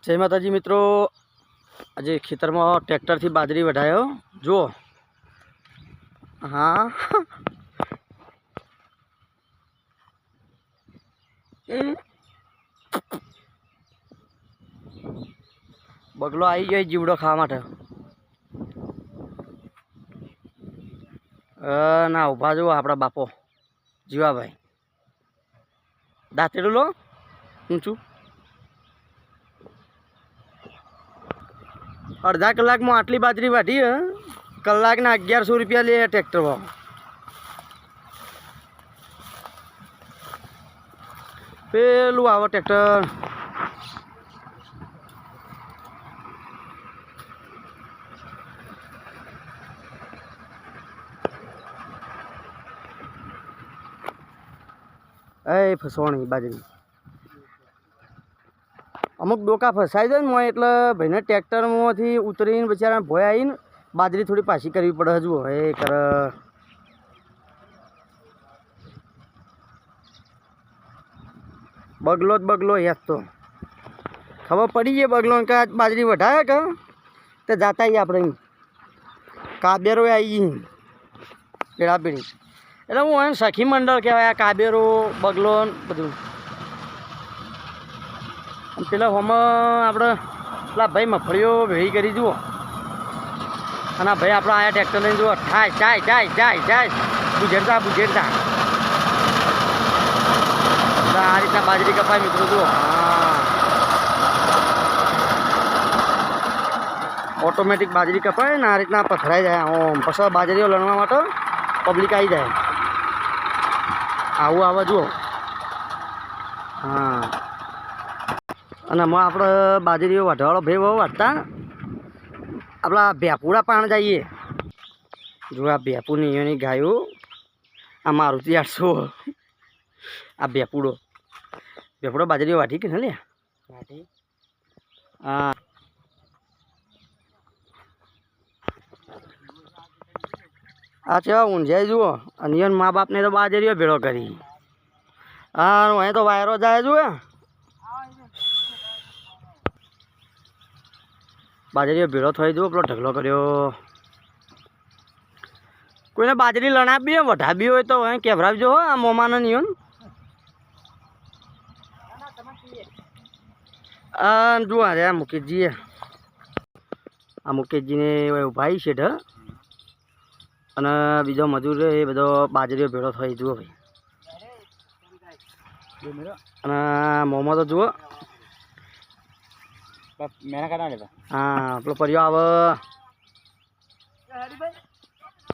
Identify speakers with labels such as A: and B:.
A: જય માતાજી મિત્રો, આજે ખેતરમાં ટ્રેક્ટરથી બાજરી વઢાયો જુઓ. હા બગલો આવી ગયો જીવડો ખાવા માટે. ના ઊભા જુઓ આપણા બાપો જીવાભાઈ. દાંતેડું લો ઊંચું. અડધા કલાકમાં આટલી બાજરી વાઢી. કલાકના 1100 રૂપિયા લે ટ્રેક્ટર ભાવ. પેલું આવે ટ્રેક્ટર. એ ફસવાણી બાજરી અમુક ડોકા ફસાઈ જાય ને મોય એટલે ભાઈને ટ્રેક્ટરમાંથી ઉતરીને બિચારાને ભોય આવીને બાજરી થોડી પાછી કરવી પડે. જુઓ એ કર બગલો જ બગલો યાદ તો ખબર પડી ગઈ બગલો કે આજ બાજરી વઢાય કે તે જાતા આપણે કાબેરો આવી ગઈ પેડા પીડી. એટલે હું એમ સખી મંડળ કહેવાય આ કાબેરો બગલો બધું. પેલા હોમાં આપણે પેલા ભાઈ મફળીઓ ભેળી કરી જુઓ. અને ભાઈ આપણે આયા ટ્રેક્ટર લઈને જુઓ. થાય જાય જાય જાય જાય બુઝેરતા બુઝેરતા આ રીતના બાજરી કપાય મિત્રો જુઓ. હા ઓટોમેટિક બાજરી કપાય ને આ રીતના પથરાઈ જાય. ઓમ પછી બાજરીઓ લણવા માટે પબ્લિક આવી જાય. આવું આવે જુઓ. હા અને આમાં આપણે બાજરીઓ વાઢવાળો ભાઈ બહુ વાઢતા આપણા ભેપુડા પાણ જઈએ. જો આ ભેપુની એની ગાયો. આ મારુતિ 800 આ ભેપુડો બાજરીઓ વાઢી કે ને લે વાઢી. હા આ કેવા ઊંઝાઈ જુઓ. અને મા બાપને તો બાજરીઓ ભેળો કરી. હા અહીં તો વાયરો જાય જુએ. બાજરીઓ ભેળો થઈ જુઓ. પેલો ઢગલો કર્યો. કોઈને બાજરી લણાવી વઢાવી હોય તો અહીં કેવરાવજો હો. આ મોમાનો નિયન જુઓ રે આ મુકેશજી. આ મુકેશજીને ભાઈ છે ઢ. અને બીજો મજૂર એ બધો બાજરીઓ ભેળો થઈ જુઓ ભાઈ. અને મોમો તો જુઓ. હા પેલો પરિયો આવે.